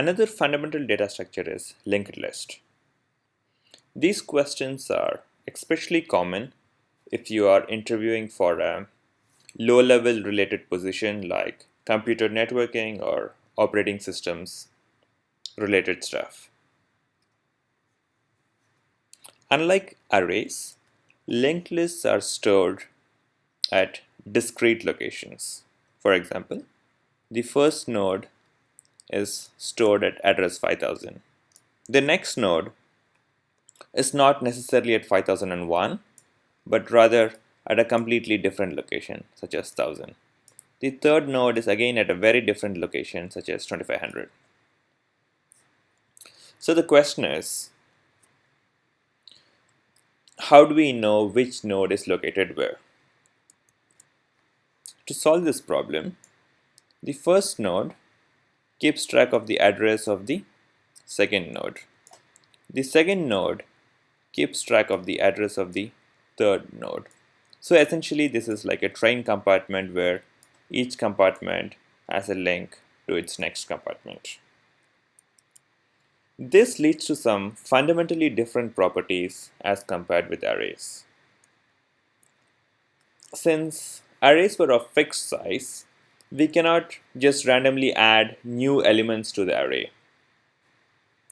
Another fundamental data structure is linked list. These questions are especially common if you are interviewing for a low-level related position like computer networking or operating systems related stuff. Unlike arrays, linked lists are stored at discrete locations. For example, the first node is stored at address 5000. The next node is not necessarily at 5001, but rather at a completely different location, such as 1000. The third node is again at a very different location, such as 2500. So the question is, how do we know which node is located where? To solve this problem, the first node keeps track of the address of the second node. The second node keeps track of the address of the third node. So essentially, this is like a train compartment where each compartment has a link to its next compartment. This leads to some fundamentally different properties as compared with arrays. Since arrays were of fixed size, we cannot just randomly add new elements to the array,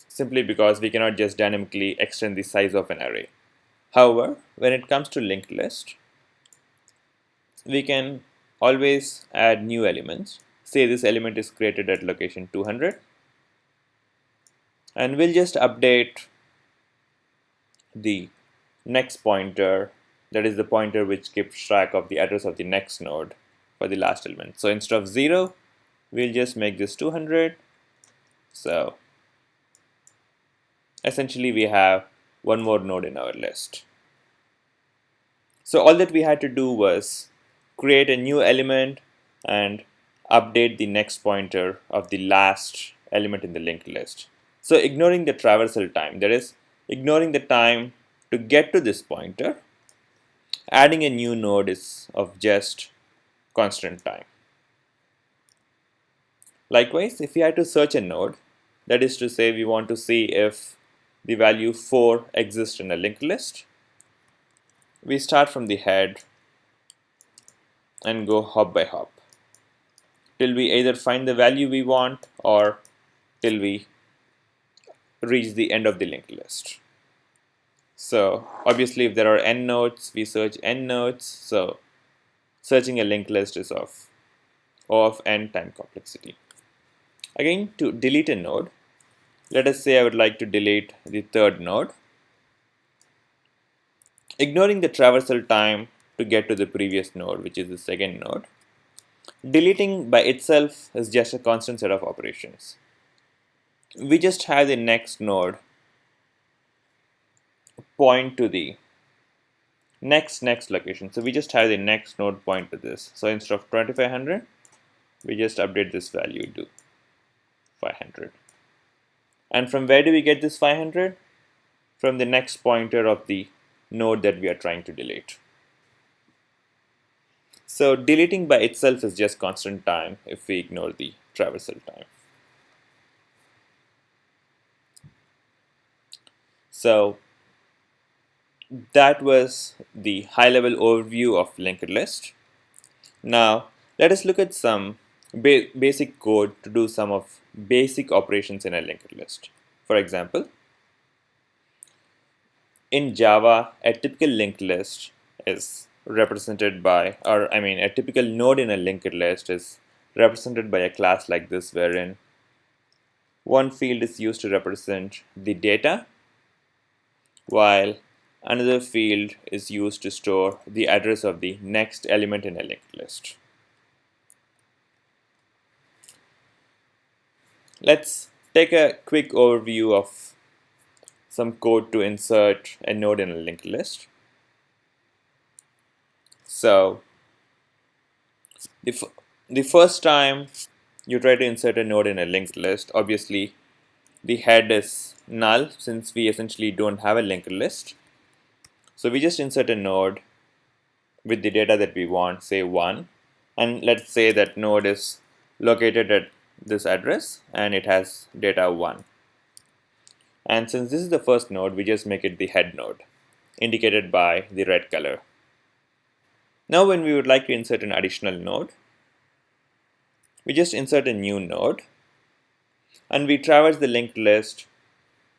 simply because we cannot just dynamically extend the size of an array. However, when it comes to linked list, we can always add new elements. Say this element is created at location 200, and we'll just update the next pointer, that is the pointer which keeps track of the address of the next node for the last element. So instead of 0, we'll just make this 200. So essentially we have one more node in our list. So all that we had to do was create a new element and update the next pointer of the last element in the linked list. So ignoring the traversal time, that is, ignoring the time to get to this pointer, adding a new node is of just constant time. Likewise, if we had to search a node, that is to say we want to see if the value 4 exists in a linked list, we start from the head and go hop by hop till we either find the value we want or till we reach the end of the linked list. So obviously if there are n nodes, we search n nodes. So searching a linked list is of O of n time complexity. Again, to delete a node, let us say I would like to delete the third node. Ignoring the traversal time to get to the previous node, which is the second node, deleting by itself is just a constant set of operations. We just have the next node point to the next location. So we just have the next node point to this. So instead of 2500, we just update this value to 500. And from where do we get this 500? From the next pointer of the node that we are trying to delete. So deleting by itself is just constant time if we ignore the traversal time. So that was the high-level overview of linked list. Now let us look at some basic code to do some of basic operations in a linked list. For example, in Java, a typical linked list is represented by, a typical node in a linked list is represented by a class like this, wherein one field is used to represent the data, while another field is used to store the address of the next element in a linked list. Let's take a quick overview of some code to insert a node in a linked list. So the first time you try to insert a node in a linked list, obviously the head is null since we essentially don't have a linked list. So we just insert a node with the data that we want, say 1, and let's say that node is located at this address and it has data 1. And since this is the first node, we just make it the head node, indicated by the red color. Now when we would like to insert an additional node, we just insert a new node and we traverse the linked list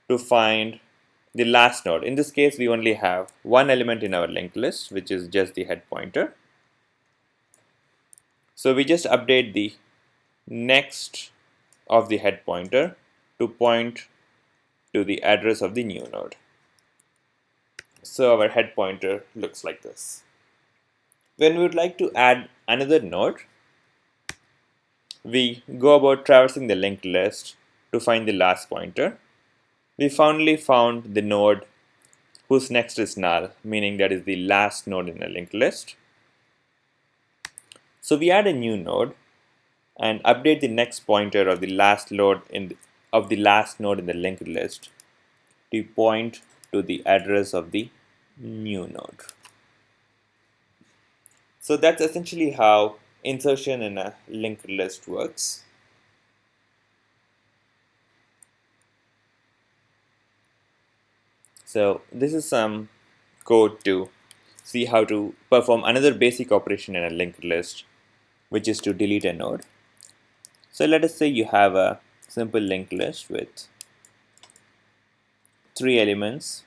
to find the last node. In this case, we only have one element in our linked list, which is just the head pointer. So we just update the next of the head pointer to point to the address of the new node. So our head pointer looks like this. When we would like to add another node, we go about traversing the linked list to find the last pointer. We finally found the node whose next is null, meaning that is the last node in a linked list. So we add a new node and update the next pointer of the last node in the linked list to point to the address of the new node. So that's essentially how insertion in a linked list works. So this is some code to see how to perform another basic operation in a linked list, which is to delete a node. So let us say you have a simple linked list with 3 elements,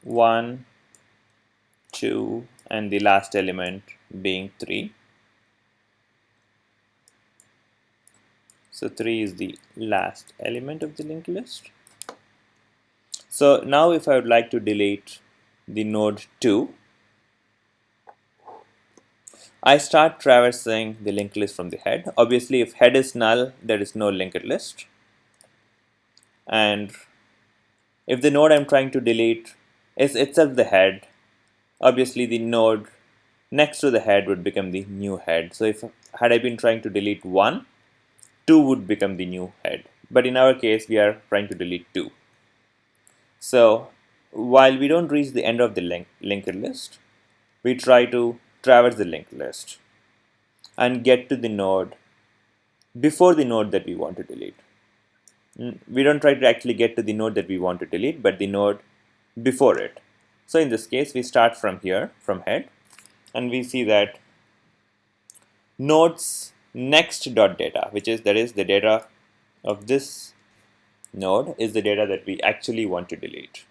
1, 2, and the last element being 3. So 3 is the last element of the linked list. So now if I would like to delete the node 2, I start traversing the linked list from the head. Obviously, if head is null, there is no linked list. And if the node I'm trying to delete is itself the head, obviously the node next to the head would become the new head. So if had I been trying to delete 1, 2 would become the new head. But in our case, we are trying to delete 2. So while we don't reach the end of the linked list, we try to traverse the linked list and get to the node before the node that we want to delete. We don't try to actually get to the node that we want to delete, but the node before it. So in this case, we start from here, from head, and we see that nodes next dot data, which is the data of this node, is the data that we actually want to delete.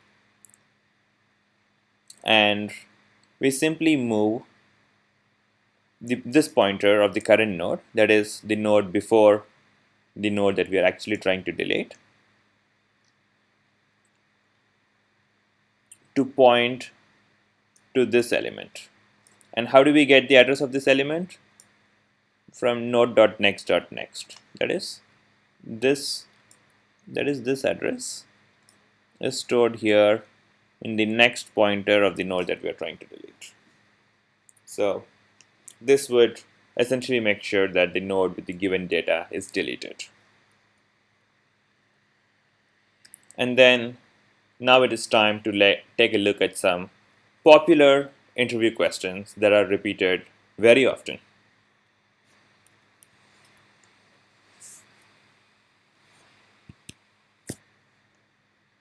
And we simply move this pointer of the current node, that is the node before the node that we are actually trying to delete, to point to this element. And how do we get the address of this element? From node.next.next. That is this address is stored here in the next pointer of the node that we are trying to delete. So this would essentially make sure that the node with the given data is deleted. And then now it is time to take a look at some popular interview questions that are repeated very often.